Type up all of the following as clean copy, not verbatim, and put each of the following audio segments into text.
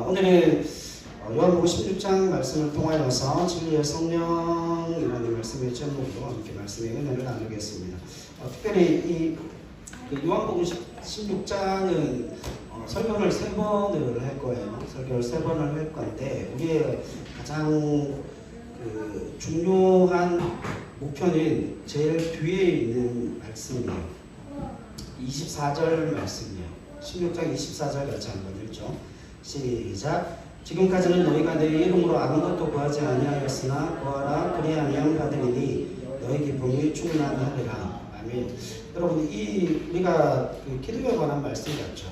오늘은 요한복음 16장 말씀을 통하여서 진리의 성령이라는 말씀의 제목으로 함께 말씀의 은혜를 나누겠습니다. 특별히 이 요한복음 16장은 설교를 3번을 할 거예요. 설교를 3번을 할 건데 우리의 가장 중요한 목표는 제일 뒤에 있는 말씀이에요. 24절 말씀이에요. 16장 24절 같이 한번 읽죠. 시작. 지금까지는 너희가 내 이름으로 아무것도 구하지 아니하였으나 구하라 그리하면 받으리니 너희 기쁨이 충만하리라. 아멘. 여러분 우리가 기도에 관한 말씀 같죠.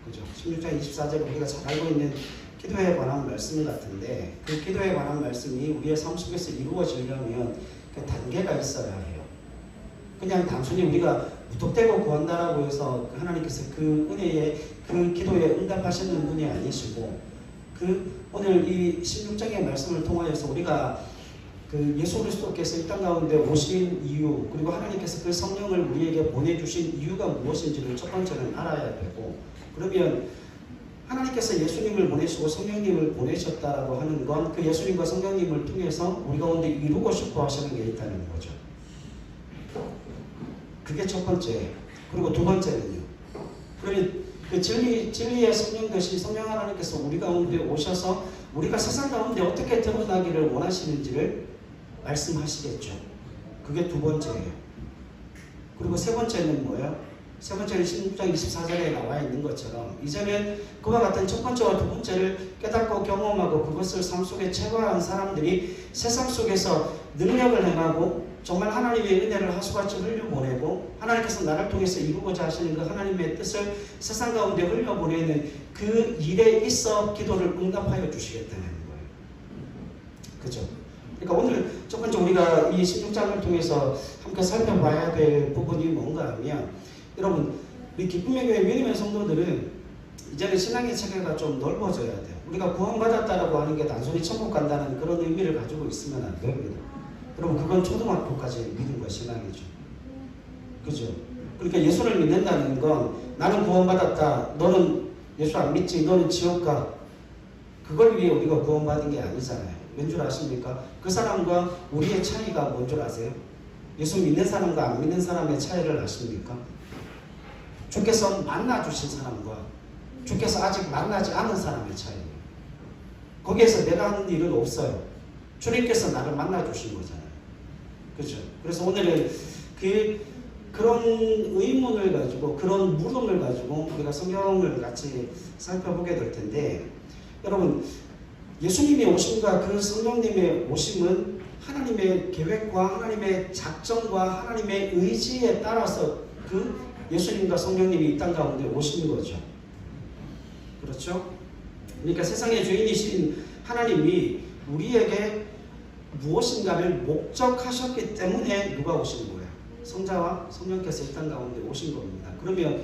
그죠? 16장 24절 우리가 잘 알고 있는 기도에 관한 말씀 같은데 그 기도에 관한 말씀이 우리의 삶 속에서 이루어지려면 그 단계가 있어야 해요. 그냥 단순히 우리가 무턱대고 구한다라고 해서 하나님께서 그 은혜에 그 기도에 응답하시는 분이 아니시고 오늘 이 16장의 말씀을 통하여서 우리가 예수 그리스도께서 이 땅 가운데 오신 이유 그리고 하나님께서 그 성령을 우리에게 보내주신 이유가 무엇인지를 첫 번째는 알아야 되고 그러면 하나님께서 예수님을 보내시고 성령님을 보내셨다라고 하는 건 그 예수님과 성령님을 통해서 우리 가운데 이루고 싶어 하시는 게 있다는 거죠. 그게 첫 번째. 그리고 두 번째는요. 그러니 그 진리의 성령 되신 성령 하나님께서 우리 가운데 오셔서 우리가 세상 가운데 어떻게 드러나기를 원하시는지를 말씀하시겠죠. 그게 두 번째예요. 그리고 세 번째는 뭐예요? 세 번째는 16장 24절에 나와 있는 것처럼 이제는 그와 같은 첫 번째와 두 번째를 깨닫고 경험하고 그것을 삶 속에 체화한 사람들이 세상 속에서 능력을 행하고 정말 하나님의 은혜를 하수같이 흘려보내고 하나님께서 나를 통해서 이루고자 하시는 그 하나님의 뜻을 세상 가운데 흘려보내는 그 일에 있어 기도를 응답하여 주시겠다는 거예요. 그죠? 그러니까 오늘 첫 번째 우리가 이 16장을 통해서 함께 살펴봐야 될 부분이 뭔가 하면 여러분 우리 기쁨의 교회 믿음의 성도들은 이제는 신앙의 체계가 좀 넓어져야 돼요. 우리가 구원받았다라고 하는 게 단순히 천국 간다는 그런 의미를 가지고 있으면 안 됩니다. 여러분 그건 초등학교까지 믿음과 신앙이죠. 그죠? 그러니까 예수를 믿는다는 건 나는 구원받았다. 너는 예수 안 믿지. 너는 지옥 가. 그걸 위해 우리가 구원받은 게 아니잖아요. 왠 줄 아십니까? 그 사람과 우리의 차이가 뭔 줄 아세요? 예수 믿는 사람과 안 믿는 사람의 차이를 아십니까? 주께서 만나주신 사람과 주께서 아직 만나지 않은 사람의 차이예요. 거기에서 내가 하는 일은 없어요. 주님께서 나를 만나주신 거잖아요. 그렇죠? 그래서 오늘은 그런 의문을 가지고 그런 물음을 가지고 우리가 성경을 같이 살펴보게 될 텐데 여러분 예수님의 오심과 그 성령님의 오심은 하나님의 계획과 하나님의 작정과 하나님의 의지에 따라서 그 예수님과 성령님이 이 땅 가운데 오신 거죠. 그렇죠? 그러니까 세상의 주인이신 하나님이 우리에게 무엇인가를 목적하셨기 때문에 누가 오신 거예요? 성자와 성령께서 이 땅 가운데 오신 겁니다. 그러면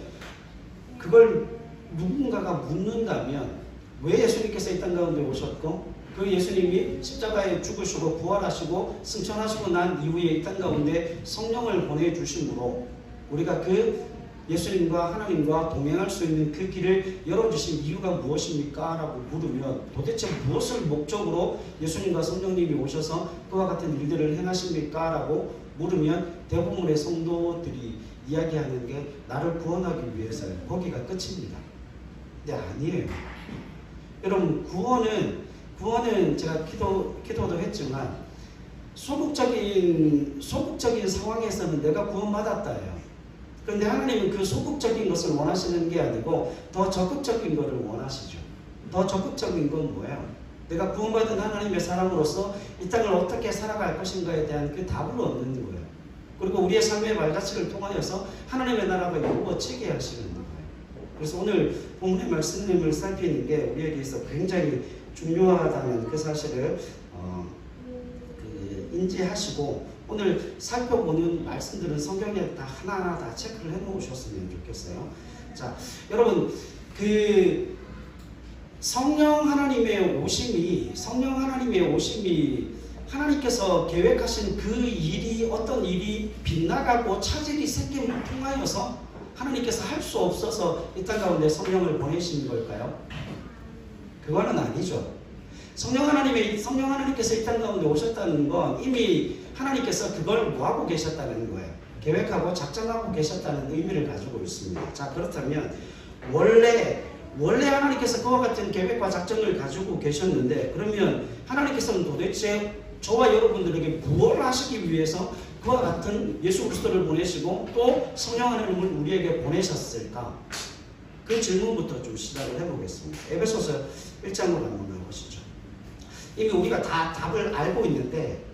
그걸 누군가가 묻는다면 왜 예수님께서 이 땅 가운데 오셨고 그 예수님이 십자가에 죽으시고 부활하시고 승천하시고 난 이후에 이 땅 가운데 성령을 보내주심으로 우리가 그 예수님과 하나님과 동행할 수 있는 그 길을 열어주신 이유가 무엇입니까? 라고 물으면 도대체 무엇을 목적으로 예수님과 성령님이 오셔서 그와 같은 일들을 행하십니까? 라고 물으면 대부분의 성도들이 이야기하는 게 나를 구원하기 위해서요. 거기가 끝입니다. 근데 아니에요. 여러분 구원은 제가 기도도 했지만 소극적인 상황에서는 내가 구원받았다예요. 그런데 하나님은 그 소극적인 것을 원하시는 게 아니고 더 적극적인 것을 원하시죠. 더 적극적인 건 뭐예요? 내가 구원받은 하나님의 사람으로서 이 땅을 어떻게 살아갈 것인가에 대한 그 답을 얻는 거예요. 그리고 우리의 삶의 말자치를 통하여서 하나님의 나라가 이루어지게 하시는 거예요. 그래서 오늘 본문의 말씀을 살피는 게 우리에게 있어 굉장히 중요하다는 그 사실을 인지하시고 오늘 살펴보는 말씀들은 성경에 다 하나하나 다 체크를 해놓으셨으면 좋겠어요. 자, 여러분 성령 하나님의 오심이 하나님께서 계획하신 그 일이 어떤 일이 빗나가고 차질이 생김을 통하여서 하나님께서 할 수 없어서 이 땅 가운데 성령을 보내신 걸까요? 그거는 아니죠. 성령 하나님께서 이 땅 가운데 오셨다는 건 이미 하나님께서 그걸 뭐하고 계셨다는 거예요. 계획하고 작정하고 계셨다는 의미를 가지고 있습니다. 자, 그렇다면 원래 하나님께서 그와 같은 계획과 작정을 가지고 계셨는데, 그러면 하나님께서는 도대체 저와 여러분들에게 무엇을 하시기 위해서 그와 같은 예수 그리스도를 보내시고 또 성령 하나님을 우리에게 보내셨을까? 그 질문부터 좀 시작을 해보겠습니다. 에베소서 1장으로 한번 가보시죠. 이미 우리가 다 답을 알고 있는데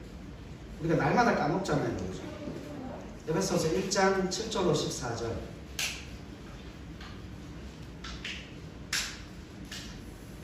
우리가 날마다 까먹잖아요. 그렇죠? 에베소서 1장 7절로 14절.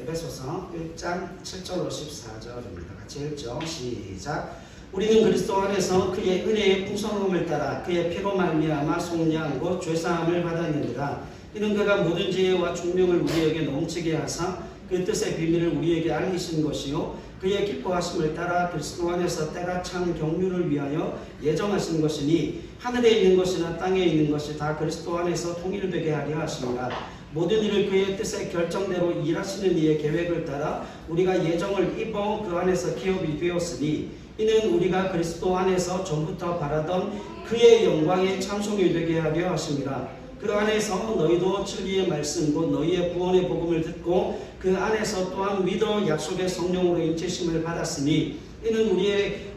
에베소서 1장 7절로 14절입니다. 같이 읽죠. 시작. 우리는 그리스도 안에서 그의 은혜의 풍성함을 따라 그의 피로 말미암아 속량 곧 죄사함을 받았느니라. 이는 그가 모든 지혜와 총명을 우리에게 넘치게 하사 그 뜻의 비밀을 우리에게 알리신 것이요 그의 기뻐하심을 따라 그리스도 안에서 때가 찬 경륜을 위하여 예정하신 것이니 하늘에 있는 것이나 땅에 있는 것이 다 그리스도 안에서 통일되게 하려 하시니라. 모든 일을 그의 뜻의 결정대로 일하시는 이의 계획을 따라 우리가 예정을 입어 그 안에서 기업이 되었으니 이는 우리가 그리스도 안에서 전부터 바라던 그의 영광의 찬송이 되게 하려 하심이라. 그 안에서 너희도 진리의 말씀 곧 너희의 구원의 복음을 듣고 그 안에서 또한 믿어 약속의 성령으로 인치심을 받았으니 이는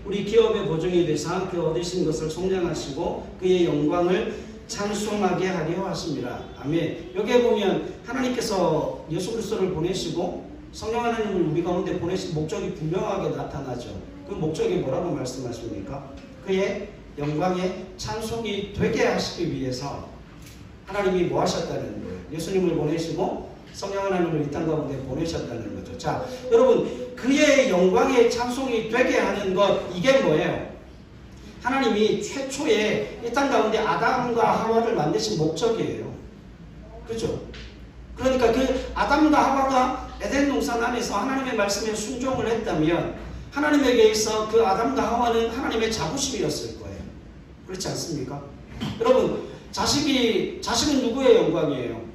우리 기업의 보증이 되사 그 얻으신 것을 속량하시고 그의 영광을 찬송하게 하려 하십니다. 아멘. 여기에 보면 하나님께서 예수 그리스도를 보내시고 성령 하나님을 우리 가운데 보내신 목적이 분명하게 나타나죠. 그 목적이 뭐라고 말씀하십니까? 그의 영광의 찬송이 되게 하시기 위해서 하나님이 뭐 하셨다는 거예요? 예수님을 보내시고 성령 하나님을 이 땅 가운데 보내셨다는 거죠. 자, 여러분, 그의 영광의 찬송이 되게 하는 것, 이게 뭐예요? 하나님이 최초에 이 땅 가운데 아담과 하와를 만드신 목적이에요. 그죠? 그러니까 그 아담과 하와가 에덴 동산 안에서 하나님의 말씀에 순종을 했다면 하나님에게 있어 그 아담과 하와는 하나님의 자부심이었을 거예요. 그렇지 않습니까? 여러분, 자식은 누구의 영광이에요?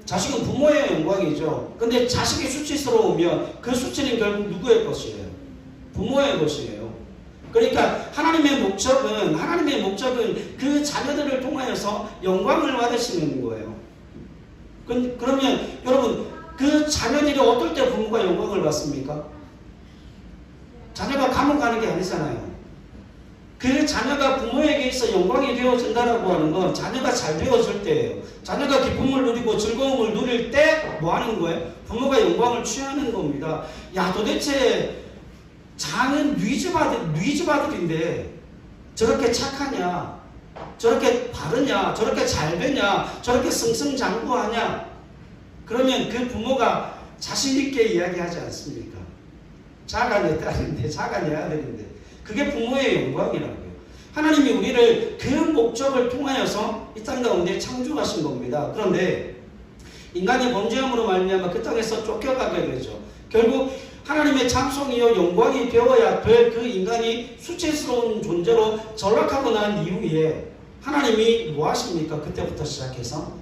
자식은 부모의 영광이죠. 근데 자식이 수치스러우면 그 수치는 결국 누구의 것이에요? 부모의 것이에요. 그러니까 하나님의 목적은 그 자녀들을 통하여서 영광을 받으시는 거예요. 그러면 여러분, 그 자녀들이 어떨 때 부모가 영광을 받습니까? 자녀가 감옥 가는 게 아니잖아요. 그 자녀가 부모에게 있어 영광이 되어진다라고 하는 건 자녀가 잘 되어질 때예요. 자녀가 기쁨을 누리고 즐거움을 누릴 때 뭐 하는 거예요? 부모가 영광을 취하는 겁니다. 야, 도대체 자는 뉘집 아들인데 저렇게 착하냐? 저렇게 바르냐? 저렇게 잘 되냐? 저렇게 승승장구하냐? 그러면 그 부모가 자신 있게 이야기하지 않습니까? 자가 내 딸인데, 자가 내 아들인데. 그게 부모의 영광이라고요. 하나님이 우리를 그 목적을 통하여서 이 땅 가운데 창조하신 겁니다. 그런데 인간이 범죄함으로 말미암아 그 땅에서 쫓겨가게 되죠. 결국 하나님의 찬송이요 영광이 되어야 될 그 인간이 수치스러운 존재로 전락하고 난 이후에 하나님이 뭐 하십니까? 그때부터 시작해서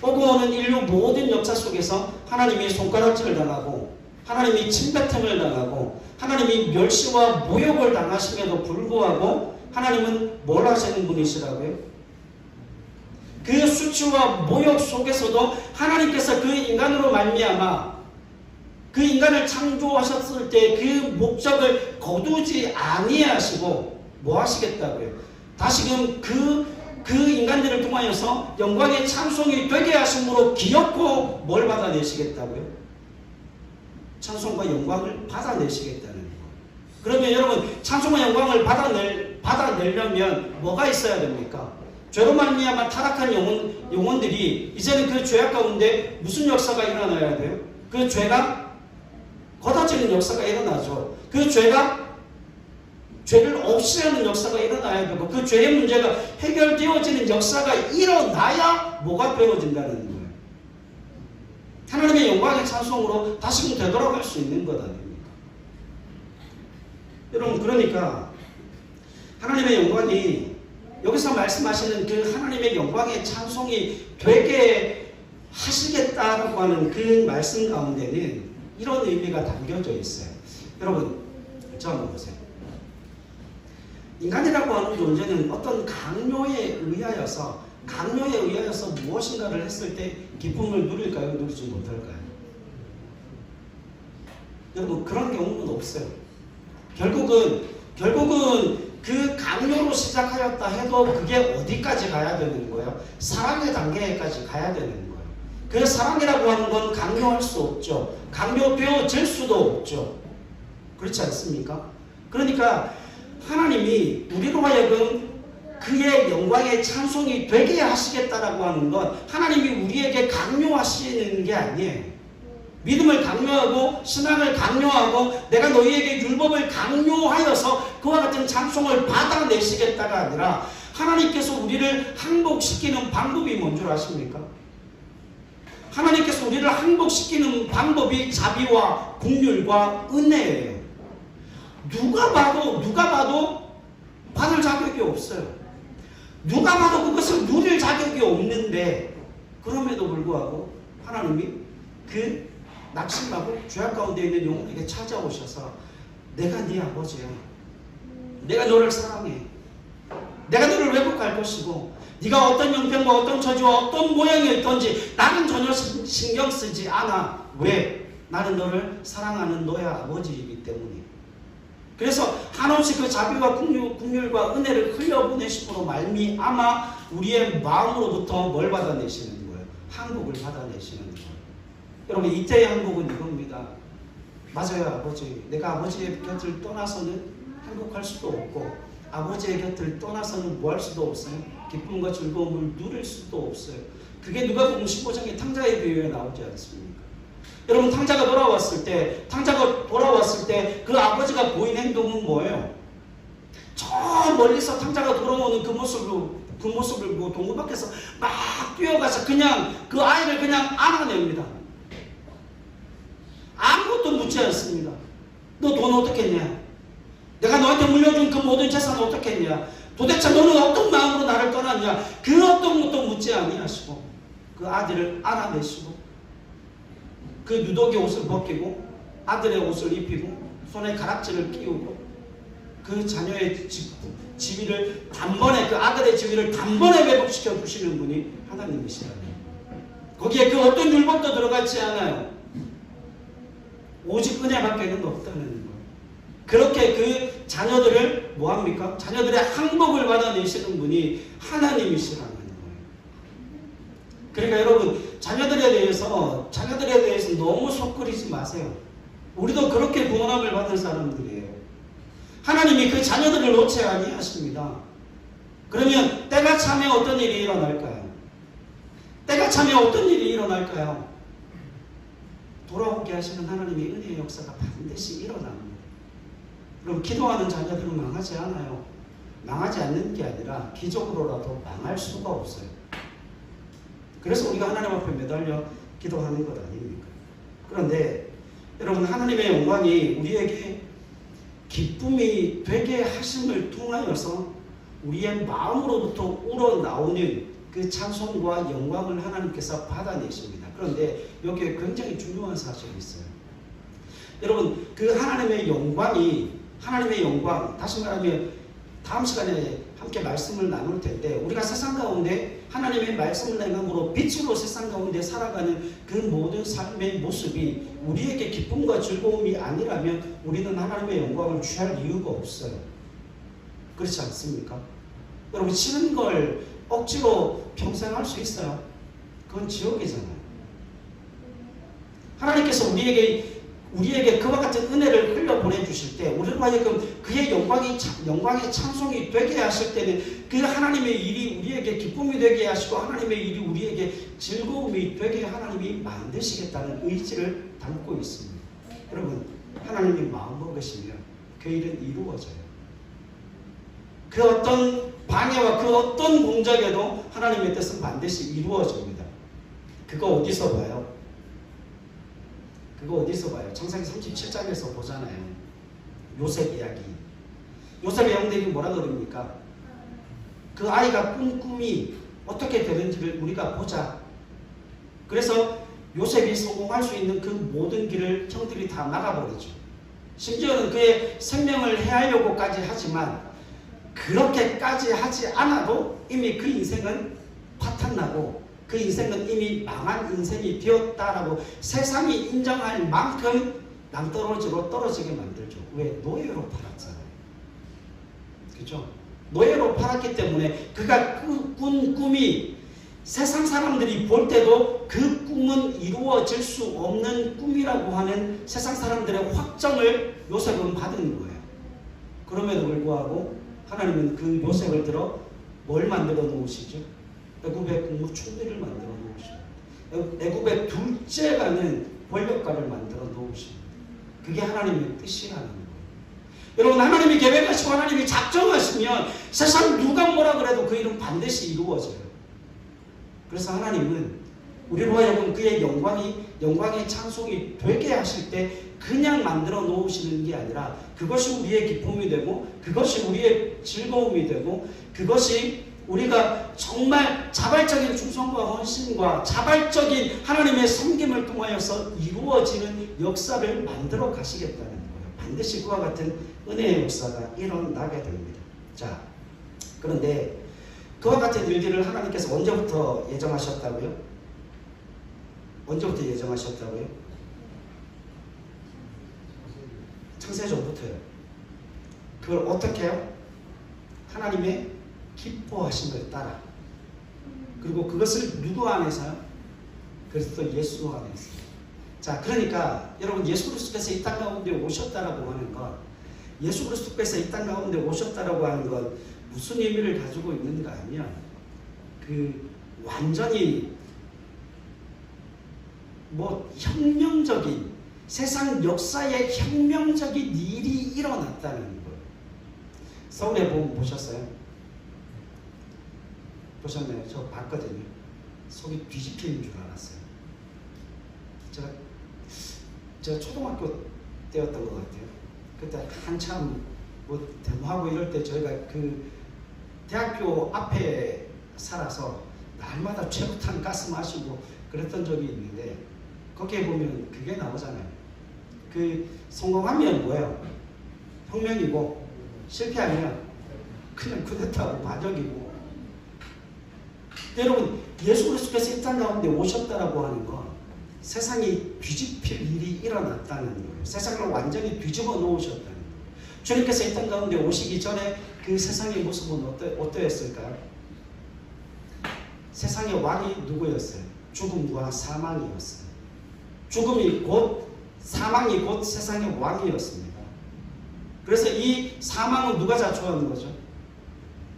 오고 오는 인류 모든 역사 속에서 하나님이 손가락질을 당하고 하나님이 침뱉음을 당하고 하나님이 멸시와 모욕을 당하심에도 불구하고 하나님은 뭘 하시는 분이시라고요? 그 수치와 모욕 속에서도 하나님께서 그 인간으로 말미암아 그 인간을 창조하셨을 때 그 목적을 거두지 아니하시고 뭐 하시겠다고요? 다시금 그 인간들을 통하여서 영광의 찬송이 되게 하심으로 기업고 뭘 받아내시겠다고요? 찬송과 영광을 받아내시겠다는 거예요. 그러면 여러분, 찬송과 영광을 받아내려면 뭐가 있어야 됩니까? 죄로 말미암아 타락한 영혼들이 이제는 그 죄악 가운데 무슨 역사가 일어나야 돼요? 그 죄가 걷어지는 역사가 일어나죠. 그 죄를 없애는 역사가 일어나야 되고 그 죄의 문제가 해결되어지는 역사가 일어나야 뭐가 되어진다는 거예요? 하나님의 영광의 찬송으로 다시금 되돌아갈 수 있는 것 아닙니까? 여러분, 그러니까 하나님의 영광이 여기서 말씀하시는 그 하나님의 영광의 찬송이 되게 하시겠다라고 하는 그 말씀 가운데는 이런 의미가 담겨져 있어요. 여러분, 저 한번 보세요. 인간이라고 하는 존재는 어떤 강요에 의하여서 무엇인가를 했을 때 기쁨을 누릴까요? 누리지 못할까요? 여러분, 그런 경우는 없어요. 결국은 그 강요로 시작하였다 해도 그게 어디까지 가야 되는 거예요? 사랑의 단계까지 가야 되는 거예요. 그 사랑이라고 하는 건 강요할 수 없죠. 강요되어질 수도 없죠. 그렇지 않습니까? 그러니까 하나님이 우리로 하여금 그의 영광의 찬송이 되게 하시겠다라고 하는 건 하나님이 우리에게 강요하시는 게 아니에요. 믿음을 강요하고 신앙을 강요하고 내가 너희에게 율법을 강요하여서 그와 같은 찬송을 받아내시겠다가 아니라 하나님께서 우리를 항복시키는 방법이 뭔 줄 아십니까? 하나님께서 우리를 항복시키는 방법이 자비와 긍휼과 은혜예요. 누가 봐도 받을 자격이 없어요. 누가 봐도 그것을 누릴 자격이 없는데 그럼에도 불구하고 하나님이 그 낙심하고 죄악 가운데 있는 영혼에게 찾아오셔서 내가 네 아버지야. 내가 너를 사랑해. 내가 너를 회복할 것이고 네가 어떤 형편과 어떤 처지와 어떤 모양이 있든지 나는 전혀 신경 쓰지 않아. 왜? 나는 너를 사랑하는 너의 아버지이기 때문에. 그래서 한없이 그 자비와 긍휼과 은혜를 흘려보내심으로 말미암아 우리의 마음으로부터 뭘 받아내시는 거예요? 항복을 받아내시는 거예요. 여러분, 이때의 항복은 이겁니다. 맞아요, 아버지. 내가 아버지의 곁을 떠나서는 행복할 수도 없고 아버지의 곁을 떠나서는 뭐 할 수도 없어요. 기쁨과 즐거움을 누릴 수도 없어요. 그게 누가복음 15장의 탕자의 비유에 나오지 않습니까? 여러분, 탕자가 돌아왔을 때 그 아버지가 보인 행동은 뭐예요? 저 멀리서 탕자가 돌아오는 그 모습을 보고 동굴 밖에서 막 뛰어가서 그냥 그 아이를 그냥 안아냅니다. 아무것도 묻지 않습니다. 너 돈 어떻게 했냐? 내가 너한테 물려준 그 모든 재산 어떻게 했냐? 도대체 너는 어떤 마음으로 나를 떠났냐? 그 어떤 것도 묻지 아니하시고 그 아들을 안아내시고 그 누더기 옷을 벗기고 아들의 옷을 입히고 손에 가락지를 끼우고 그 자녀의 지위를 단번에 그 아들의 지위를 단번에 회복시켜 주시는 분이 하나님이시라는 거기에 그 어떤 율법도 들어가지 않아요. 오직 은혜밖에는 없다는 거예요. 그렇게 그 자녀들을 뭐합니까? 자녀들의 항복을 받아내시는 분이 하나님이시라는 거예요. 그러니까 여러분, 자녀들에 대해서 너무 속 끓이지 마세요. 우리도 그렇게 구원함을 받은 사람들이에요. 하나님이 그 자녀들을 놓지 아니하십니다. 그러면 때가 차면 어떤 일이 일어날까요? 돌아오게 하시는 하나님의 은혜의 역사가 반드시 일어납니다. 그럼 기도하는 자녀들은 망하지 않아요. 망하지 않는 게 아니라 기적으로라도 망할 수가 없어요. 그래서 우리가 하나님 앞에 매달려 기도하는 것 아닙니까? 그런데 여러분, 하나님의 영광이 우리에게 기쁨이 되게 하심을 통하여서 우리의 마음으로부터 우러나오는 그 찬송과 영광을 하나님께서 받아내십니다. 그런데 여기에 굉장히 중요한 사실이 있어요. 여러분, 그 하나님의 영광, 다시 말하면 다음 시간에 함께 말씀을 나눌 텐데 우리가 세상 가운데 하나님의 말씀을 행함으로 빛으로 세상 가운데 살아가는 그 모든 삶의 모습이 우리에게 기쁨과 즐거움이 아니라면 우리는 하나님의 영광을 취할 이유가 없어요. 그렇지 않습니까? 여러분, 싫은 걸 억지로 평생 할 수 있어요? 그건 지옥이잖아요. 하나님께서 우리에게 그와 같은 은혜를 흘려보내주실 때 우리로 하여금 그의 영광의 찬송이 되게 하실 때는 그 하나님의 일이 우리에게 기쁨이 되게 하시고 하나님의 일이 우리에게 즐거움이 되게 하나님이 만드시겠다는 의지를 담고 있습니다. 여러분, 하나님이 마음먹으시면 그 일은 이루어져요. 그 어떤 방해와 그 어떤 공작에도 하나님의 뜻은 반드시 이루어집니다. 그거 어디서 봐요? 창세기 37장에서 보잖아요. 요셉 이야기. 요셉의 형들이 뭐라 그럽니까? 그 아이가 꾼 꿈이 어떻게 되는지를 우리가 보자. 그래서 요셉이 성공할 수 있는 그 모든 길을 형들이 다 막아버리죠. 심지어는 그의 생명을 해하려고까지 하지만 그렇게까지 하지 않아도 이미 그 인생은 파탄나고 그 인생은 이미 망한 인생이 되었다라고 세상이 인정할 만큼 낭떠러지로 떨어지게 만들죠. 왜? 노예로 팔았잖아요. 그죠? 노예로 팔았기 때문에 그가 꾼 꿈이 세상 사람들이 볼 때도 그 꿈은 이루어질 수 없는 꿈이라고 하는 세상 사람들의 확정을 요셉은 받은 거예요. 그럼에도 불구하고 하나님은 그 요셉을 들어 뭘 만들어 놓으시죠? 애굽의 국무총리를 만들어 놓으시고 애굽의 둘째가는 권력가를 만들어 놓으십니다. 그게 하나님의 뜻이라는 거예요. 여러분, 하나님이 계획하시고 하나님이 작정하시면 세상 누가 뭐라 그래도 그 일은 반드시 이루어져요. 그래서 하나님은 우리로 하여금 그의 영광의 찬송이 되게 하실 때 그냥 만들어 놓으시는 게 아니라 그것이 우리의 기쁨이 되고 그것이 우리의 즐거움이 되고 그것이 우리가 정말 자발적인 충성과 헌신과 자발적인 하나님의 섬김을 통하여서 이루어지는 역사를 만들어 가시겠다는 거예요. 반드시 그와 같은 은혜의 역사가 일어나게 됩니다. 자, 그런데 그와 같은 일들을 하나님께서 언제부터 예정하셨다고요? 언제부터 예정하셨다고요? 창세전부터요. 그걸 어떻게 해요? 하나님의 기뻐하신 것에 따라. 그리고 그것을 누구 안에서요? 그리스도 예수 안에서. 자, 그러니까 여러분, 예수 그리스도께서 이 땅 가운데 오셨다라고 하는 것, 예수 그리스도께서 이 땅 가운데 오셨다라고 하는 것 무슨 의미를 가지고 있는가 하면 그 완전히 혁명적인 세상 역사의 혁명적인 일이 일어났다는 거예요. 서울의 봄 보셨어요? 보셨나요? 저 봤거든요. 속이 뒤집히는 줄 알았어요. 제가 초등학교 때였던 것 같아요. 그때 한참 데모하고 이럴 때 저희가 그 대학교 앞에 살아서 날마다 최루탄 가스 마시고 그랬던 적이 있는데 거기에 보면 그게 나오잖아요. 그 성공하면 뭐예요? 혁명이고 실패하면 그냥 쿠데타고 반역이고. 여러분, 예수 그리스도께서 이 땅 가운데 오셨다라고 하는 건 세상이 뒤집힐 일이 일어났다는 거예요. 세상을 완전히 뒤집어 놓으셨다는 거예요. 주님께서 이 땅 가운데 오시기 전에 그 세상의 모습은 어떠했을까요? 세상의 왕이 누구였어요? 죽음과 사망이었어요. 사망이 곧 세상의 왕이었습니다. 그래서 이 사망은 누가 자초하는 거죠?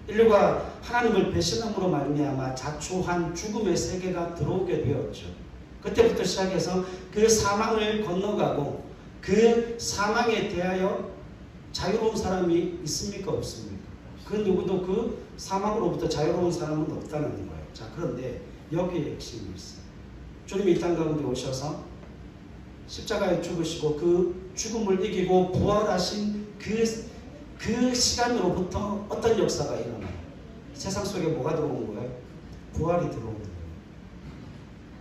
인류가 하나님을 배신함으로 말미암아 자초한 죽음의 세계가 들어오게 되었죠. 그때부터 시작해서 그 사망을 건너가고 그 사망에 대하여 자유로운 사람이 있습니까? 없습니까? 그 누구도 그 사망으로부터 자유로운 사람은 없다는 거예요. 자, 그런데 여기에 핵심이 있어요. 주님이 이 땅 가운데 오셔서 십자가에 죽으시고 그 죽음을 이기고 부활하신 그 시간으로부터 어떤 역사가 일어나요? 세상 속에 뭐가 들어온 거예요? 부활이 들어온 거예요.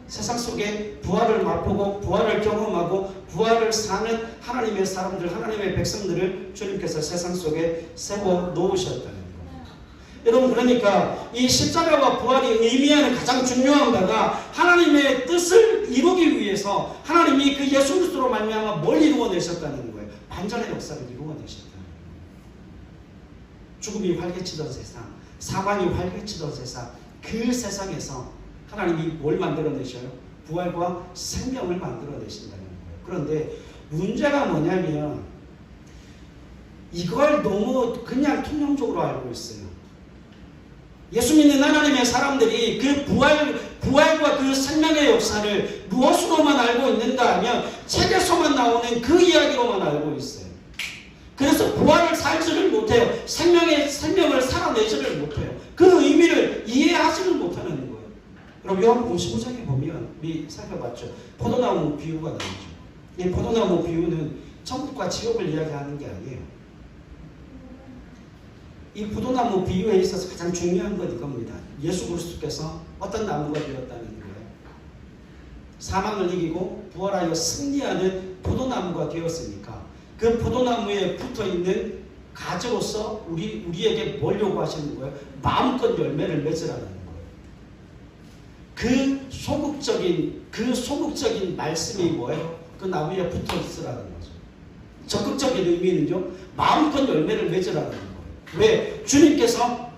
세상 속에 부활을 맛보고 부활을 경험하고 부활을 사는 하나님의 사람들, 하나님의 백성들을 주님께서 세상 속에 세워 놓으셨다는 거예요. 여러분, 그러니까 이 십자가와 부활이 의미하는 가장 중요한 바가 하나님의 뜻을 이루기 위해서 하나님이 그 예수 그리스도로 말미암아 뭘 이루어내셨다는 거예요? 반전의 역사를 이루어내셨다는 거예요. 죽음이 활개치던 세상, 사망이 활개치던 세상, 그 세상에서 하나님이 뭘 만들어내셔요? 부활과 생명을 만들어내신다는 거예요. 그런데 문제가 뭐냐면 이걸 너무 그냥 통념적으로 알고 있어요. 예수 믿는 하나님의 사람들이 그 부활과 그 생명의 역사를 무엇으로만 알고 있는가 하면 책에서만 나오는 그 이야기로만 알고 있어요. 그래서 부활을 살지를 못해요. 생명을 살아내지를 못해요. 그 의미를 이해하지를 못하는 거예요. 그럼 요한복음 15장에 보면 우리 살펴봤죠. 포도나무 비유가 나오죠. 이 포도나무 비유는 천국과 지옥을 이야기하는 게 아니에요. 이 포도나무 비유에 있어서 가장 중요한 건 이겁니다. 예수 그리스도께서 어떤 나무가 되었다는 거예요? 사망을 이기고 부활하여 승리하는 포도나무가 되었으니까 그 포도나무에 붙어있는 가지로서 우리에게 뭘 요구하시는 거예요? 마음껏 열매를 맺으라는 거예요. 그 소극적인 말씀이 뭐예요? 그 나무에 붙어 있으라는 거죠. 적극적인 의미는요, 마음껏 열매를 맺으라는 거예요. 왜? 주님께서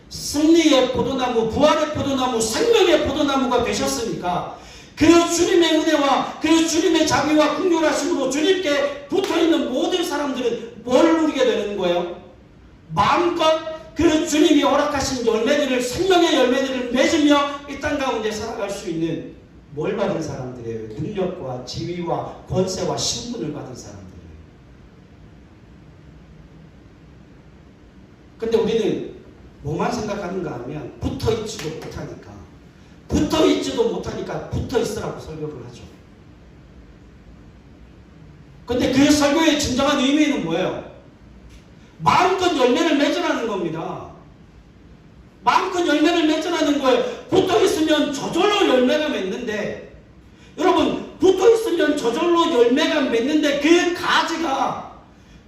승리의 포도나무, 부활의 포도나무, 생명의 포도나무가 되셨으니까 그 주님의 은혜와 그 주님의 자비와 긍휼하심으로 주님께 붙어있는 모든 사람들은 뭘 누리게 되는 거예요? 마음껏 그 주님이 허락하신 열매들을, 생명의 열매들을 맺으며 이 땅 가운데 살아갈 수 있는 뭘 받은 사람들이에요? 능력과 지위와 권세와 신분을 받은 사람들이에요. 근데 우리는 뭐만 생각하는가 하면 붙어있지도 못하니까 붙어있으라고 설교를 하죠. 근데 그 설교의 진정한 의미는 뭐예요? 마음껏 열매를 맺으라는 겁니다. 마음껏 열매를 맺으라는 거예요. 붙어있으면 저절로 열매가 맺는데, 여러분, 붙어있으면 저절로 열매가 맺는데 그 가지가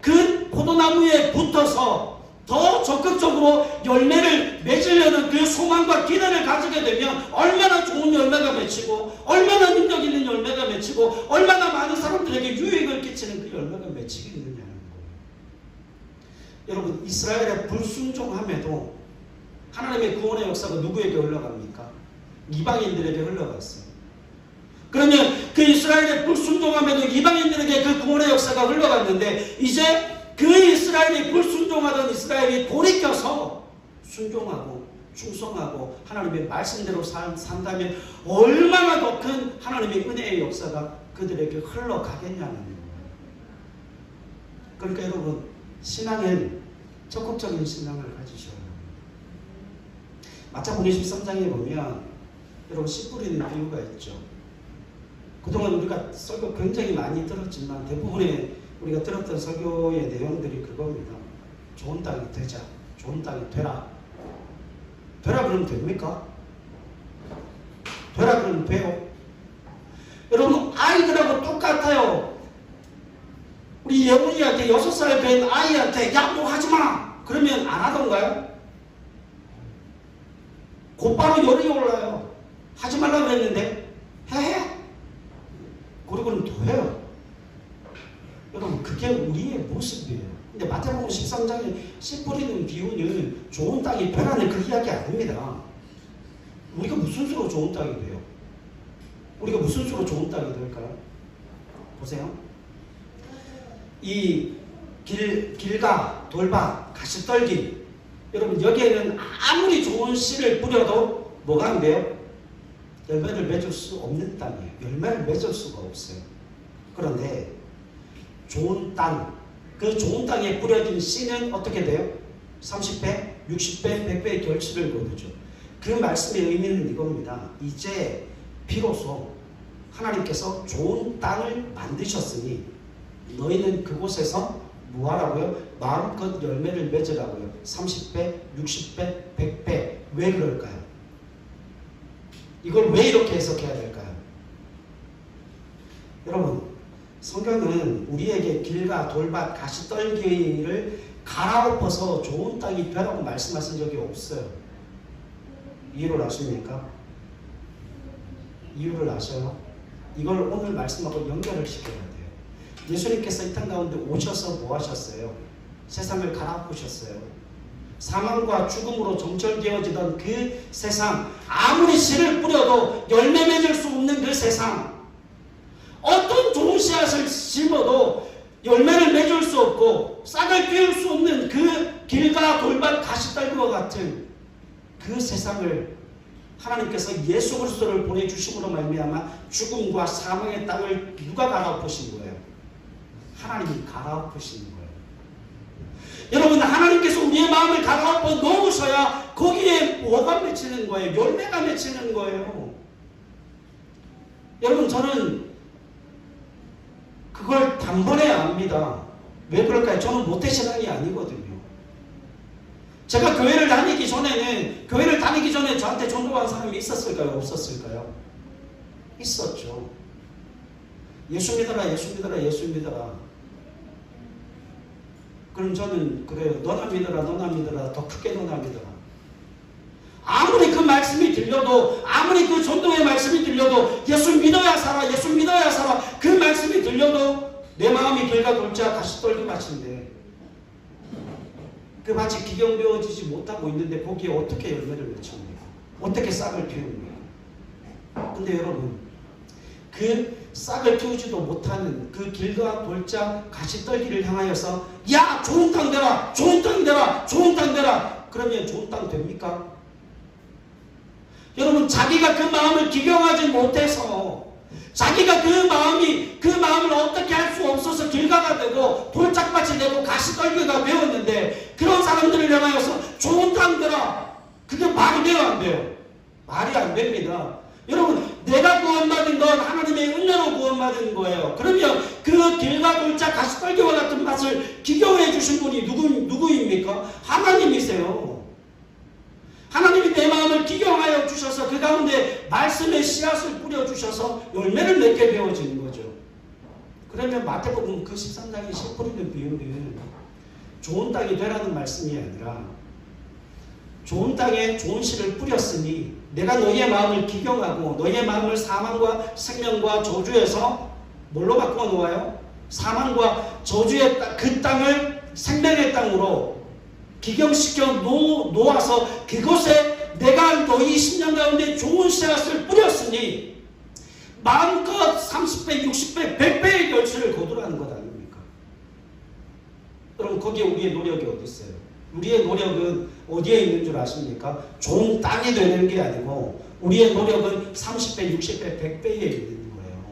그 포도나무에 붙어서 더 적극적으로 열매를 맺으려는 그 소망과 기대를 가지게 되면 얼마나 좋은 열매가 맺히고 얼마나 능력 있는 열매가 맺히고 얼마나 많은 사람들에게 유익을 끼치는 그 열매가 맺히겠느냐는 거예요. 여러분, 이스라엘의 불순종함에도 하나님의 구원의 역사가 누구에게 흘러갑니까? 이방인들에게 흘러갔어요. 그러면 그 이스라엘의 불순종함에도 이방인들에게 그 구원의 역사가 흘러갔는데 이제 그 이스라엘이 불순종하던 이스라엘이 돌이켜서 순종하고 충성하고 하나님의 말씀대로 산다면 얼마나 더 큰 하나님의 은혜의 역사가 그들에게 흘러가겠냐는 거예요. 그러니까 여러분, 신앙은 적극적인 신앙을 가지셔야 합니다. 마태복음 23장에 보면 여러분 씨 뿌리는 비유가 있죠. 그동안 우리가 설교 굉장히 많이 들었지만 대부분의 우리가 들었던 설교의 내용들이 그겁니다. 좋은 땅이 되자. 좋은 땅이 되라. 되라 그러면 됩니까? 되라 그러면 돼요. 여러분, 아이들하고 똑같아요. 우리 예원이한테 6살 된 아이한테 야, 뭐 하지 마! 그러면 안 하던가요? 곧바로 열이 올라요. 하지 말라고 그랬는데 해. 그리고는 더 해요. 여러분, 그게 우리의 모습이에요. 근데 마태복음 13장에 씨 뿌리는 비유는 좋은 땅이 되라는 그 이야기 아닙니다. 우리가 무슨 수로 좋은 땅이 돼요? 우리가 무슨 수로 좋은 땅이 될까요? 보세요. 이 길가, 돌밭, 가시떨기, 여러분 여기에는 아무리 좋은 씨를 뿌려도 뭐가 안 돼요? 열매를 맺을 수 없는 땅이에요. 열매를 맺을 수가 없어요. 그런데 좋은 땅, 그 좋은 땅에 뿌려진 씨는 어떻게 돼요? 30배, 60배, 100배의 결실을 거두죠. 그 말씀의 의미는 이겁니다. 이제 비로소 하나님께서 좋은 땅을 만드셨으니 너희는 그곳에서 뭐하라고요? 마음껏 열매를 맺으라고요. 30배, 60배, 100배. 왜 그럴까요? 이걸 왜 이렇게 해석해야 될까요? 여러분, 성경은 우리에게 길가, 돌밭, 가시떨기를 갈아엎어서 좋은 땅이 되라고 말씀하신 적이 없어요. 이유를 아십니까? 이유를 아셔요? 이걸 오늘 말씀하고 연결을 시켜야 돼요. 예수님께서 이 땅 가운데 오셔서 뭐 하셨어요? 세상을 갈아엎으셨어요. 사망과 죽음으로 정철되어지던 그 세상, 아무리 씨를 뿌려도 열매 맺을 수 없는 그 세상, 어떤 좋은 씨앗을 심어도 열매를 맺을 수 없고 싹을 틔울 수 없는 그 길가, 돌밭, 가시떨기와 같은 그 세상을 하나님께서 예수 그리스도를 보내주심으로 말미암아 죽음과 사망의 땅을 누가 갈아엎으신 거예요? 하나님이 갈아엎으신 거예요. 여러분, 하나님께서 우리의 마음을 갈아엎어 놓으셔야 거기에 뭐가 맺히는 거예요? 열매가 맺히는 거예요. 여러분, 저는 그걸 단번에 압니다. 왜 그럴까요? 저는 모태신앙이 아니거든요. 제가 교회를 다니기 전에 저한테 전도한 사람이 있었을까요? 없었을까요? 있었죠. 예수 믿어라, 예수 믿어라, 예수 믿어라. 그럼 저는 그래요. 너나 믿어라, 너나 믿어라. 더 크게 너나 믿어라. 아무리 그 말씀이 들려도, 아무리 그 전도의 말씀이 들려도, 예수 믿어야 살아, 예수 믿어야 살아. 그 말씀이 들려도 내 마음이 길가 돌자 가시떨기 마치인데, 그 마치 기경되어지지 못하고 있는데 거기에 어떻게 열매를 맺습니까? 어떻게 싹을 틔웁니까? 근데 여러분, 그 싹을 틔우지도 못하는 그 길가 돌자 가시떨기를 향하여서 야, 좋은 땅 되라, 좋은 땅 되라, 좋은 땅 되라. 그러면 좋은 땅 됩니까? 여러분, 자기가 그 마음을 기경하지 못해서, 자기가 그 마음을 어떻게 할 수 없어서 길가가 되고 돌짝밭이 되고 가시떨기가 되었는데, 그런 사람들을 향하여서 좋은 땅 되라. 그게 말이 돼요, 안 돼요? 말이 안 됩니다. 여러분, 내가 구원받은 건 하나님의 은혜로 구원받은 거예요. 그러면 그 길가 돌자 가시떨기와 같은 맛을 기경해 주신 분이 누구입니까? 하나님이세요. 하나님이 내 마음을 기경하여 주셔서 그 가운데 말씀의 씨앗을 뿌려주셔서 열매를 맺게 되어지는 거죠. 그러면 마태복음 그 13장의 씨 뿌리는 비유는 좋은 땅이 되라는 말씀이 아니라, 좋은 땅에 좋은 씨를 뿌렸으니 내가 너희의 마음을 기경하고 너희의 마음을 사망과 생명과 저주에서 뭘로 바꾸어 놓아요? 사망과 저주의 그 땅을 생명의 땅으로 기경시켜 놓아서 그곳에 내가 너희 10년 가운데 좋은 씨앗을 뿌렸으니 마음껏 30배, 60배, 100배의 결실을 거두라는 것 아닙니까? 그럼 거기에 우리의 노력이 어디 있어요? 우리의 노력은 어디에 있는 줄 아십니까? 좋은 땅이 되는 게 아니고 우리의 노력은 30배, 60배, 100배에 있는 거예요.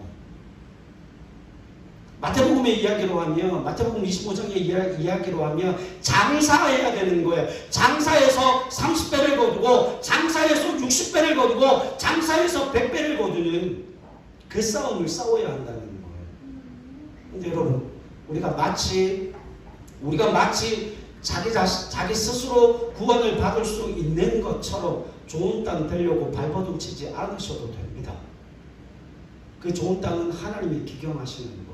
마태복음의 이야기로 하면, 마태복음 25장의 이야기로 하면 장사해야 되는 거예요. 장사해서 30배를 거두고 장사해서 60배를 거두고 장사해서 100배를 거두는 그 싸움을 싸워야 한다는 거예요. 근데 여러분, 우리가 마치 자기 스스로 구원을 받을 수 있는 것처럼 좋은 땅 되려고 발버둥 치지 않으셔도 됩니다. 그 좋은 땅은 하나님이 기경하시는 거예요.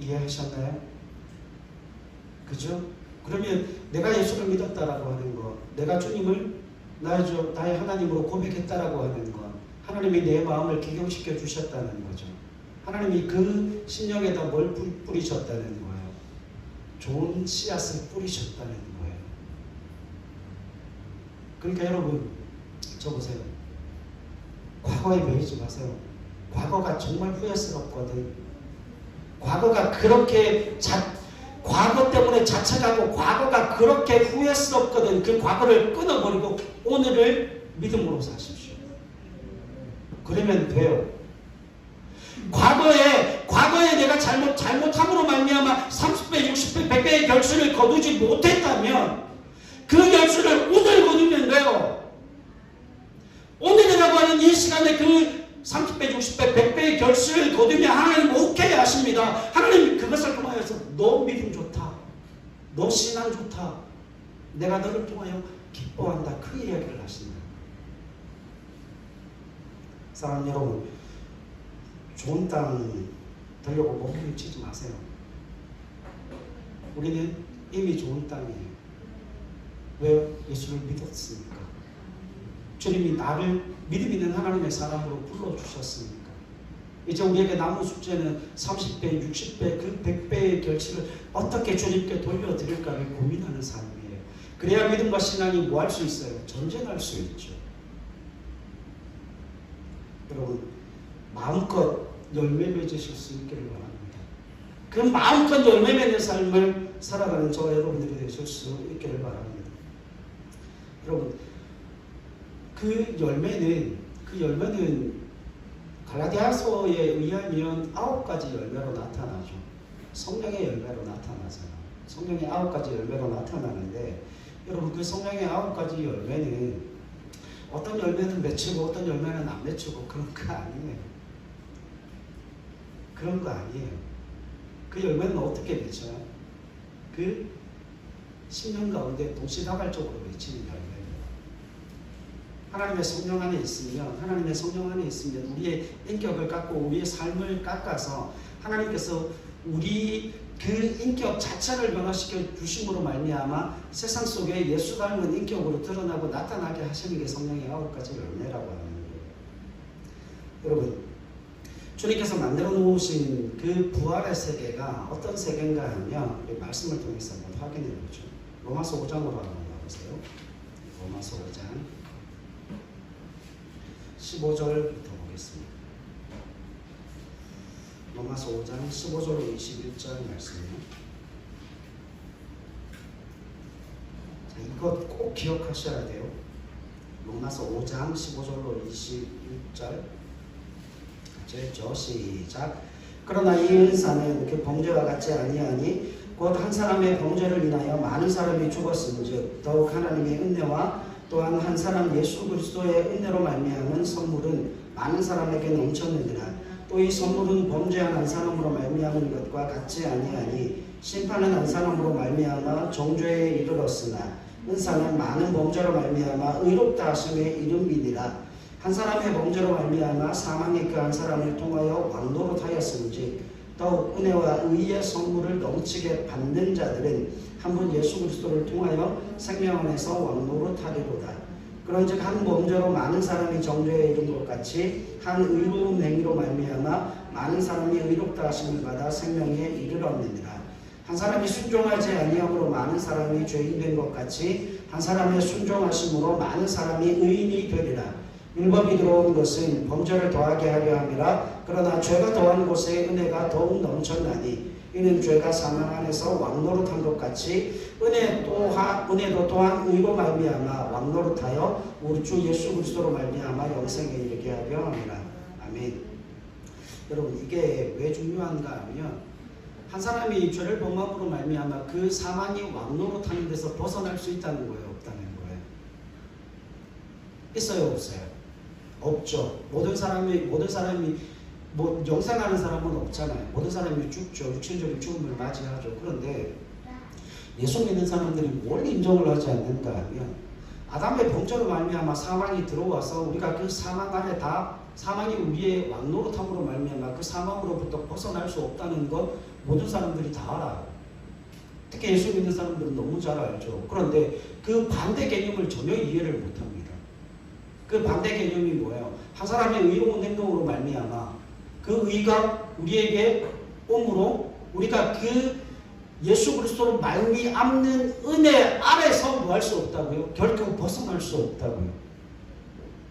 이해하셨나요? 그죠? 그러면 내가 예수를 믿었다라고 하는 것, 내가 주님을 나의 하나님으로 고백했다라고 하는 것, 하나님이 내 마음을 기경시켜 주셨다는 거죠. 하나님이 그 심령에다 뭘 뿌리셨다는 거예요? 좋은 씨앗을 뿌리셨다는 거예요. 그러니까 여러분, 저 보세요. 과거에 매이지 마세요. 과거가 정말 후회스럽거든. 과거가 그렇게 과거 때문에 자책하고 과거가 그렇게 후회스럽거든. 그 과거를 끊어버리고 오늘을 믿음으로 사십시오. 그러면 돼요. 과거에 내가 잘못함으로 말미암아 30배, 60배, 100배의 결실을 거두지 못했다면 그 결실을 오늘 거두면 돼요. 오늘이라고 하는 이 시간에 그 30배, 60배, 100배의 결실을 거두면 하나님 오케이 하십니다. 하나님 그것을 통하여서 너 믿음 좋다. 너 신앙 좋다. 내가 너를 통하여 기뻐한다. 그 이야기를 하신다. 사랑하는 여러분, 좋은 땅 되려고 몸부림치지 마세요. 우리는 이미 좋은 땅이에요. 왜요? 예수를 믿었으니까. 주님이 나를 믿음 있는 하나님의 사람으로 불러주셨으니까. 이제 우리에게 남은 숙제는 30배, 60배, 그 100배의 결실을 어떻게 주님께 돌려드릴까를 고민하는 삶이에요. 그래야 믿음과 신앙이 뭐 할 수 있어요? 전쟁할 수 있죠. 여러분, 마음껏 열매 맺으실 수 있기를 바랍니다. 그 마음껏 열매 맺는 삶을 살아가는 저와 여러분들이 되실 수 있기를 바랍니다. 여러분, 그 열매는 갈라디아서에 의하면 9가지 열매로 나타나죠. 성령의 열매로 나타나잖아요. 성령의 9가지 열매로 나타나는데, 여러분, 그 성령의 9가지 열매는 어떤 열매는 맺히고 어떤 열매는 안 맺히고 그런 거 아니에요. 그런 거 아니에요. 그 열매는 어떻게 맺혀요? 그 10년 가운데 동시다발적으로 맺히는 열매예요. 하나님의 성령 안에 있으면, 하나님의 성령 안에 있으면 우리의 인격을 깎고 우리의 삶을 깎아서 하나님께서 우리 그 인격 자체를 변화시켜 주심으로 말미암아 세상 속에 예수 닮은 인격으로 드러나고 나타나게 하시는 게 성령의 9가지 열매라고 하는 거예요. 여러분, 주님께서 만들어 놓으신 그 부활의 세계가 어떤 세계인가 하면 우리 말씀을 통해서 한번 확인해 보죠. 로마서 5장으로 한번 가보세요. 로마서 5장 15절부터 보겠습니다. 로마서 5장 15절로 21절 말씀이에요. 자, 이것 꼭 기억하셔야 돼요. 로마서 5장 15절로 21절 저 시작. 그러나 이 은사는 그 범죄와 같지 아니하니 곧 한 사람의 범죄를 인하여 많은 사람이 죽었은즉 더욱 하나님의 은혜와 또한 한 사람 예수 그리스도의 은혜로 말미암은 선물은 많은 사람에게 넘쳤느니라. 또 이 선물은 범죄한 한 사람으로 말미암은 것과 같지 아니하니 심판은 한 사람으로 말미암아 정죄에 이르렀으나 은사는 많은 범죄로 말미암아 의롭다 하심의 이름이니라. 한 사람의 범죄로 말미암아 사망의 그 한 사람을 통하여 왕노릇하였은즉 더욱 은혜와 의의 선물을 넘치게 받는 자들은 한 분 예수 그리스도를 통하여 생명 안에서 왕노릇하리로다. 그런즉 한 범죄로 많은 사람이 정죄에 이른 것 같이 한 의로운 행위로 말미암아 많은 사람이 의롭다 하심을 받아 생명에 이르렀느니라. 한 사람이 순종하지 아니함으로 많은 사람이 죄인 된 것 같이 한 사람의 순종하심으로 많은 사람이 의인이 되리라. 율법이 들어온 것은 범죄를 더하게 하려 함이라. 그러나 죄가 더한 곳에 은혜가 더욱 넘쳤나니 이는 죄가 사망 안에서 왕노릇한 것 같이 은혜도 또한 의로 말미암아 왕노릇하여 우리 주 예수 그리스도로 말미암아 영생에 이르게 하려 함이라. 아멘. 여러분, 이게 왜 중요한가 하면 한 사람이 죄를 범함으로 말미암아 그 사망이 왕노릇하는 데서 벗어날 수 있다는 거예요, 없다는 거예요? 있어요, 없어요? 없죠. 모든 사람이 뭐 영생하는 사람은 없잖아요. 모든 사람이 죽죠. 육신적인 죽음을 맞이하죠. 그런데 예수 믿는 사람들이 뭘 인정을 하지 않는가 하면 아담의 범죄로 말미암아 사망이 들어와서 우리가 그 사망 안에 사망이 우리의 왕노릇함으로 말미암아 그 사망으로부터 벗어날 수 없다는 것 모든 사람들이 다 알아요. 특히 예수 믿는 사람들은 너무 잘 알죠. 그런데 그 반대 개념을 전혀 이해를 못합니다. 그 반대 개념이 뭐예요? 한 사람의 의로운 행동으로 말미암아 그 의가 우리에게 옴으로 우리가 그 예수 그리스도로 말미암는 은혜 아래서 뭐 할 수 없다고요? 결코 벗어날 수 없다고요.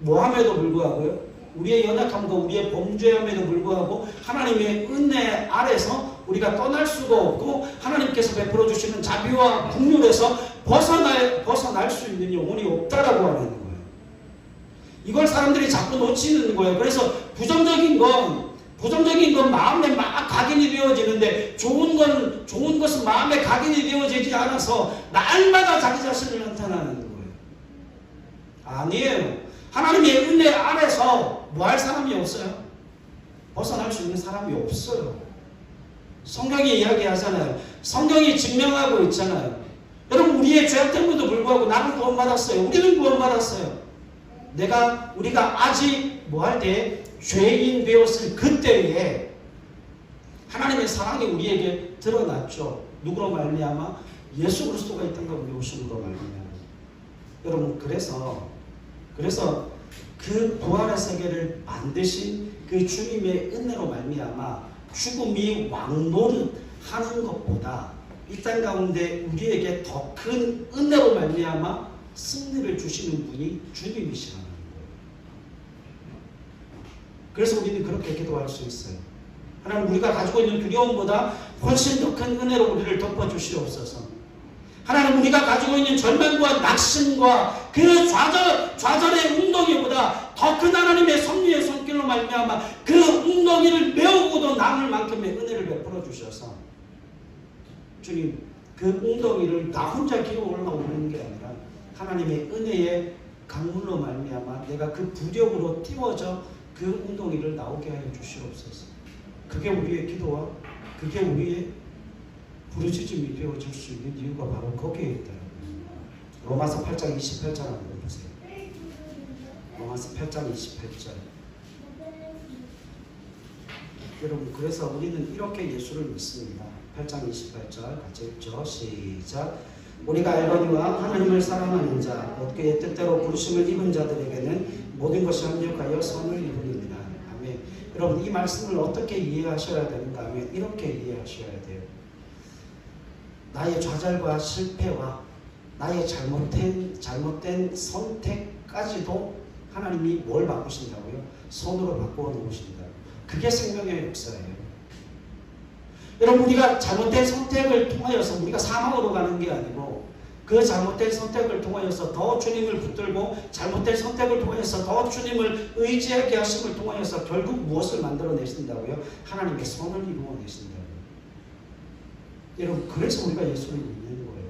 뭐함에도 불구하고요. 우리의 연약함과 우리의 범죄함에도 불구하고 하나님의 은혜 아래서 우리가 떠날 수가 없고 하나님께서 베풀어 주시는 자비와 긍휼에서 벗어날 수 있는 영혼이 없다라고 하는 거예요. 이걸 사람들이 자꾸 놓치는 거예요. 그래서 부정적인 건 마음에 막 각인이 되어지는데 좋은 것은 마음에 각인이 되어지지 않아서 날마다 자기 자신을 나타나는 거예요. 아니에요. 하나님의 은혜 아래서 뭐 할 사람이 없어요? 벗어날 수 있는 사람이 없어요. 성경이 이야기하잖아요. 성경이 증명하고 있잖아요. 여러분, 우리의 죄악됨에도 불구하고 나는 구원받았어요. 우리는 구원받았어요. 우리가 아직 뭐 할 때 죄인 되었을 그때에 하나님의 사랑이 우리에게 드러났죠. 누구로 말미암아? 예수 그리스도가 이 땅에 오심으로 말미암아. 여러분, 그래서 그 부활의 세계를 만드신 그 주님의 은혜로 말미암아 죽음이 왕노릇하는 것보다 이 땅 가운데 우리에게 더 큰 은혜로 말미암아 승리를 주시는 분이 주님이시라는 거예요. 그래서 우리는 그렇게 기도할 수 있어요. 하나님, 우리가 가지고 있는 두려움보다 훨씬 더 큰 은혜로 우리를 덮어주시옵소서. 하나님, 우리가 가지고 있는 절망과 낙심과 그 좌절의 웅덩이보다 더 큰 하나님의 섭리의 손길로 말미암아 그 웅덩이를 메우고도 남을 만큼의 은혜를 베풀어 주셔서 주님, 그 웅덩이를 나 혼자 기어 올라오는 게 아니라 하나님의 은혜의 강물로 말미암아 내가 그 부력으로 띄워져 그 웅덩이를 나오게 하여 주시옵소서. 그게 우리의 기도와 그게 우리의 부르짖음이 되어질 수 있는 이유가 바로 거기에 있다. 로마서 8장 28절 한번 보세요. 로마서 8장 28절. 여러분, 그래서 우리는 이렇게 예수를 믿습니다. 8장 28절 같이 읽죠. 시작. 우리가 알거니와 하나님을 사랑하는 자, 곧 그의 뜻대로 부르심을 입은 자들에게는 모든 것이 합력하여 선을 이루느니라. 아멘. 여러분, 이 말씀을 어떻게 이해하셔야 되는가 하면 이렇게 이해하셔야 돼요. 나의 좌절과 실패와 나의 잘못된 선택까지도 하나님이 뭘 바꾸신다고요? 손으로 바꾸어 놓으신다. 그게 생명의 역사예요. 여러분, 우리가 잘못된 선택을 통하여서 우리가 사망으로 가는 게 아니고 그 잘못된 선택을 통하여서 더 주님을 붙들고 잘못된 선택을 통해서 더 주님을 의지하게 하심을 통하여서 결국 무엇을 만들어내신다고요? 하나님의 선을 이루어내신다고요. 여러분, 그래서 우리가 예수를 믿는 거예요.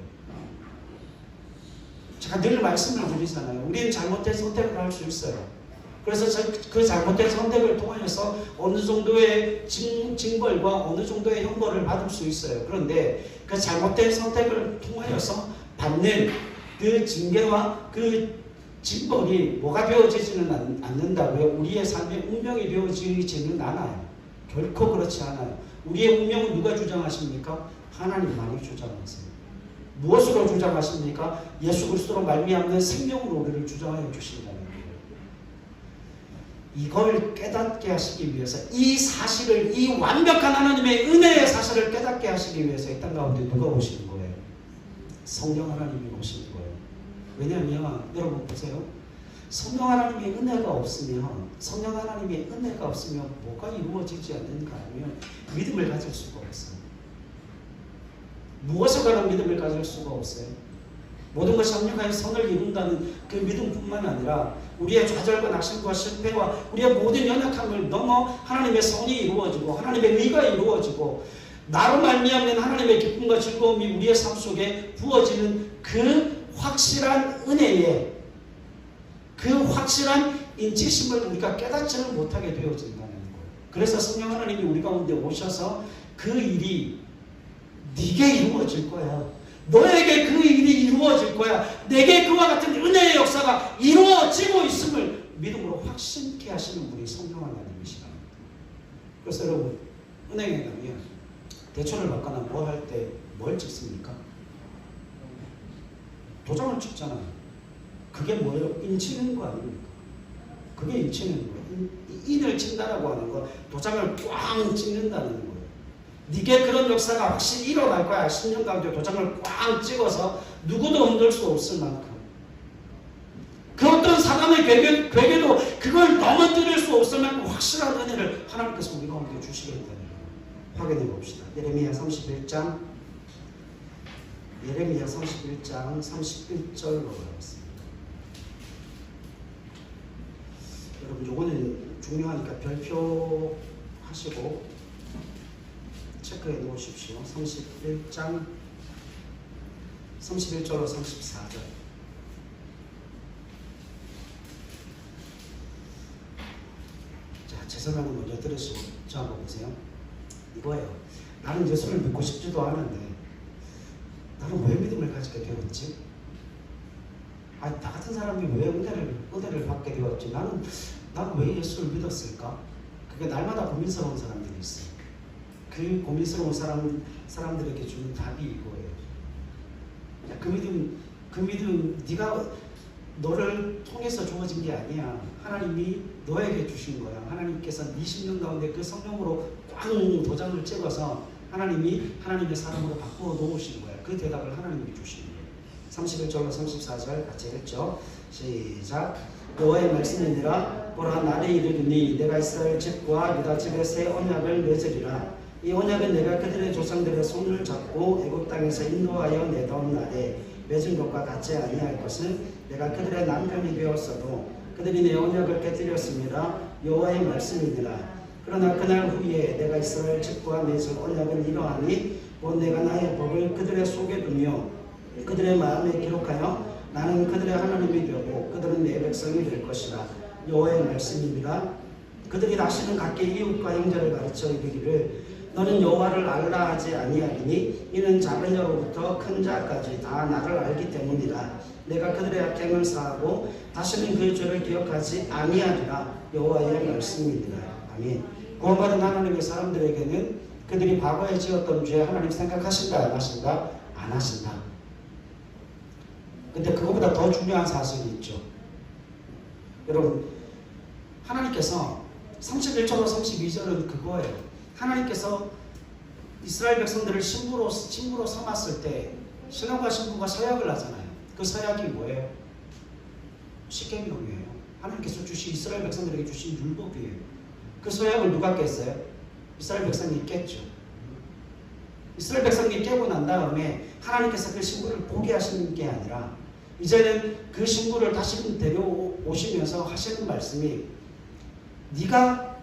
제가 늘 말씀을 드리잖아요. 우리는 잘못된 선택을 할 수 있어요. 그래서 그 잘못된 선택을 통해서 어느 정도의 징벌과 어느 정도의 형벌을 받을 수 있어요. 그런데 그 잘못된 선택을 통하여서 받는 그 징계와 그 징벌이 뭐가 되어지지는 않는다고요. 우리의 삶의 운명이 되어지지는 않아요. 결코 그렇지 않아요. 우리의 운명은 누가 주장하십니까? 하나님만이 주장하세요. 무엇으로 주장하십니까? 예수 그리스도로 말미암는 생명으로 우리를 주장하여 주신다는 거예요. 이걸 깨닫게 하시기 위해서 이 사실을, 이 완벽한 하나님의 은혜의 사실을 깨닫게 하시기 위해서 이 땅 가운데 누가 오신 거예요? 성령 하나님이 오신 거예요. 왜냐하면 여러분 보세요. 성령 하나님의 은혜가 없으면, 성령 하나님의 은혜가 없으면 뭐가 이루어지지 않는가 하면 믿음을 가질 수가 없어요. 무엇을 가는 믿음을 가질 수가 없어요. 모든 것이 합력하여 선을 이룬다는 그 믿음뿐만 아니라 우리의 좌절과 낙심과 실패와 우리의 모든 연약함을 넘어 하나님의 선이 이루어지고 하나님의 의가 이루어지고 나로 말미암는 하나님의 기쁨과 즐거움이 우리의 삶 속에 부어지는 그 확실한 은혜에, 그 확실한 인치심을 우리가 깨닫지를 못하게 되어진다는 거예요. 그래서 성령 하나님이 우리 가운데 오셔서 그 일이 네게 이루어질 거야. 너에게 그 일이 이루어질 거야. 내게 그와 같은 은혜의 역사가 이루어지고 있음을 믿음으로 확신케 하시는 분이 성령 하나님이시다. 그래서 여러분, 은행에 가면 대출을 받거나 뭐 할 때 뭘 찍습니까? 도장을 찍잖아요. 그게 뭐예요? 인치는 거 아닙니까? 그게 인치는 거예요. 인을 친다라고 하는 거, 도장을 꽝 찍는다는 거예요. 네게 그런 역사가 확실히 일어날 거야. 10년 가운데 도장을 꽝 찍어서 누구도 흔들 수 없을 만큼. 그 어떤 사람의 괴계도 그걸 넘어뜨릴 수 없을 만큼 확실한 은혜를 하나님께서 우리 가운데 주시겠다는 거예요. 확인해 봅시다. 예레미야 31장 31절로 가겠습니다. 여러분, 요거는 중요하니까 별표 하시고 체크해 놓으십시오. 31장 31절로 34절. 자, 제 설명을 먼저 들으시고 저 한번 보세요. 이거예요. 나는 예수를 믿고 싶지도 않은데 나는 왜 믿음을 가지게 되었지? 나 같은 사람이 왜 은혜를 받게 되었지? 나는 왜 예수를 믿었을까? 그게 날마다 고민스러운 사람들이 있어요. 그 고민스러운 사람들에게 주는 답이 이거예요. 그 믿음 네가 너를 통해서 주어진 게 아니야. 하나님이 너에게 주신 거야. 하나님께서 네 심령 가운데 그 성령으로 꽝 도장을 찍어서 하나님이 하나님의 사람으로 바꾸어 놓으신 거야. 그 대답을 하나님이 주신 거예요. 31절로 34절 같이 했죠. 시작. 여호와의 말씀이니라. 보라, 날이 이르리니 내가 이스라엘 집과 유다 집에 새 언약을 맺으리라. 이 언약은 내가 그들의 조상들의 손을 잡고 애굽 땅에서 인도하여 내다온 날에 맺은 것과 같지 아니할 것은 내가 그들의 남편이 되었어도 그들이 내 언약을 깨뜨렸습니다. 여호와의 말씀이니라. 그러나 그날 후에 내가 이스라엘 집과 맺은 언약은 이러하니 곧 내가 나의 법을 그들의 속에 두며 그들의 마음에 기록하여 나는 그들의 하나님이 되고 그들은 내 백성이 될 것이라. 여호와의 말씀입니다. 그들이 다시는 각기 이웃과 형제를 가르쳐 이르기를 너는 여호와를 알라 하지 아니하리니 이는 작은 자로부터 큰 자까지 다 나를 알기 때문이라. 내가 그들의 악행을 사하고 다시는 그의 죄를 기억하지 아니하리라. 여호와의 말씀이니라. 아멘. 구원받은 하나님의 사람들에게는 그들이 과거에 지었던 죄 하나님 생각하신가 안 하신가? 안 하신다. 근데 그거보다 더 중요한 사실이 있죠. 여러분, 하나님께서 31절로 32절은 그거예요. 하나님께서 이스라엘 백성들을 신부로 삼았을 때 신랑과 신부가 서약을 하잖아요. 그 서약이 뭐예요? 십계명이에요. 하나님께서 주신 이스라엘 백성들에게 주신 율법이에요. 그 서약을 누가 깼어요? 이스라엘 백성이 깼죠. 이스라엘 백성이 깨고 난 다음에 하나님께서 그 신부를 보게 하시는 게 아니라 이제는 그 신부를 다시 데려오시면서 하시는 말씀이 네가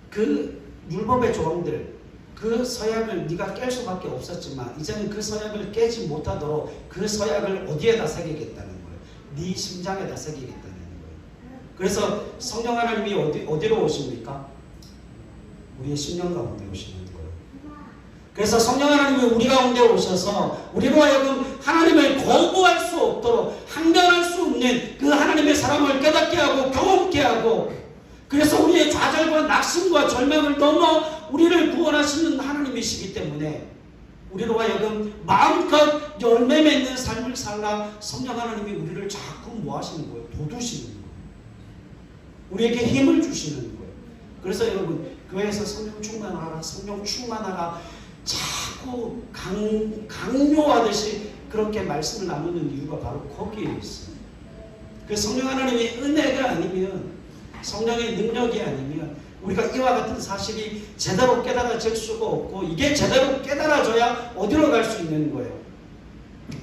그 율법의 조항들 그 서약을 네가 깰 수밖에 없었지만 이제는 그 서약을 깨지 못하도록 그 서약을 어디에다 새기겠다는 거예요. 네 심장에다 새기겠다는 거예요. 그래서 성령 하나님이 어디로 오십니까? 우리의 심령 가운데 오시는 거예요. 그래서 성령 하나님이 우리 가운데 오셔서 우리로 하여금 하나님을 거부할 수 없도록 항변할 수 없는 그 하나님의 사랑을 깨닫게 하고 경험케 하고, 그래서 우리의 좌절과 낙심과 절망을 넘어 우리를 구원하시는 하나님이시기 때문에 우리로 하여금 마음껏 열매 맺는 삶을 살라 성령 하나님이 우리를 자꾸 뭐 하시는 거예요? 돋우시는 거예요. 우리에게 힘을 주시는 거예요. 그래서 여러분, 교회에서 성령 충만하라, 성령 충만하라 자꾸 강요하듯이 그렇게 말씀을 나누는 이유가 바로 거기에 있어요. 그 성령 하나님의 은혜가 아니면, 성령의 능력이 아니면 우리가 이와 같은 사실이 제대로 깨달아질 수가 없고, 이게 제대로 깨달아져야 어디로 갈 수 있는 거예요.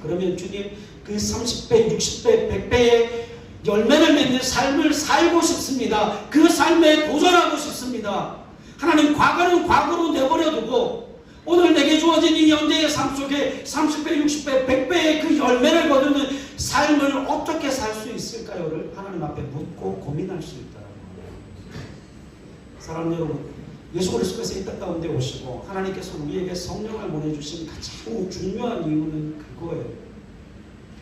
그러면 주님, 그 30배, 60배, 100배의 열매를 맺는 삶을 살고 싶습니다. 그 삶에 도전하고 싶습니다. 하나님, 과거는 과거로 내버려두고 오늘 내게 주어진 이 현재의 삶 속에 30배, 60배, 100배의 그 열매를 거두는 삶을 어떻게 살 수 있을까요를 하나님 앞에 묻고 고민할 수 있다는 거예요. 사랑하는 여러분, 예수 그리스도께서 이 땅 가운데 오시고 하나님께서 우리에게 성령을 보내주신 가장 중요한 이유는 그거예요.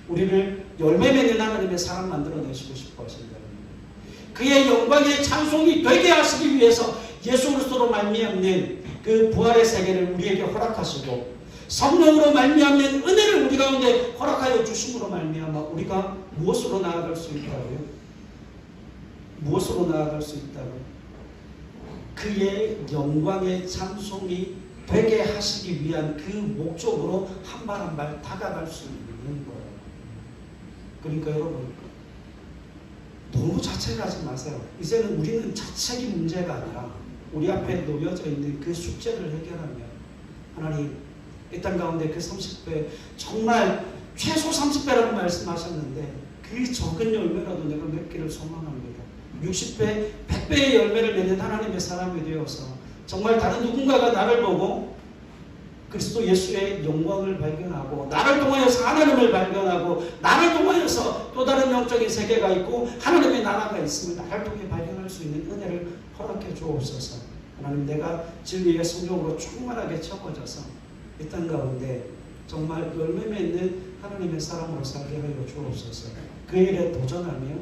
우리를 열매 맺는 하나님의 사람 만들어내시고 싶어 하신다는 거예요. 그의 영광의 찬송이 되게 하시기 위해서 예수 그리스도로 말미암는 그 부활의 세계를 우리에게 허락하시고, 성령으로 말미암는 은혜를 우리 가운데 허락하여 주심으로 말미암아 우리가 무엇으로 나아갈 수 있다고요? 무엇으로 나아갈 수 있다고요? 그의 영광의 찬송이 되게 하시기 위한 그 목적으로 한 발 한 발 다가갈 수 있는 거예요. 그러니까 여러분, 너무 자책하지 마세요. 이제는 우리는 자책이 문제가 아니라 우리 앞에 놓여져 있는 그 숙제를 해결하면 하나님, 이 땅 가운데 그 30배, 정말 최소 30배라고 말씀하셨는데 그 적은 열매라도 내가 맺기를 소망합니다. 60배, 100배의 열매를 맺는 하나님의 사람이 되어서 정말 다른 누군가가 나를 보고 그리스도 예수의 영광을 발견하고, 나를 통하여서 하나님을 발견하고, 나를 통하여서 또 다른 영적인 세계가 있고 하나님의 나라가 있음을 나를 통해 발견할 수 있는 은혜를 허락해 주옵소서. 하나님, 내가 진리의 성령으로 충만하게 채워져서 이 땅 가운데 정말 열매 맺는 하나님의 사람으로 살게 하여 주옵소서. 그 일에 도전하며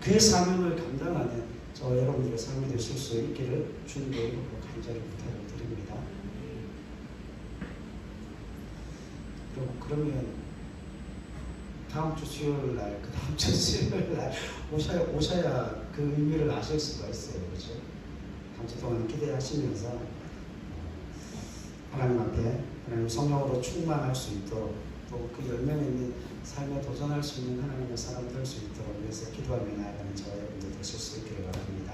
그 사명을 감당하는 저 여러분들의 삶이 되실 수 있기를 주님의 이름으로 간절히 부탁을 드립니다. 그러면 다음 주 수요일 날, 그 다음 주 수요일 날 오셔야 그 의미를 아실 수가 있어요. 그렇죠? 한 주 동안 기대하시면서 하나님 앞에 하나님 성령으로 충만할 수 있도록, 또 그 열매 맺는 삶에 도전할 수 있는 하나님의 사람 될 수 있도록 위해서 기도하며 나아가는 저와 여러분들 되실 수 있기를 바랍니다.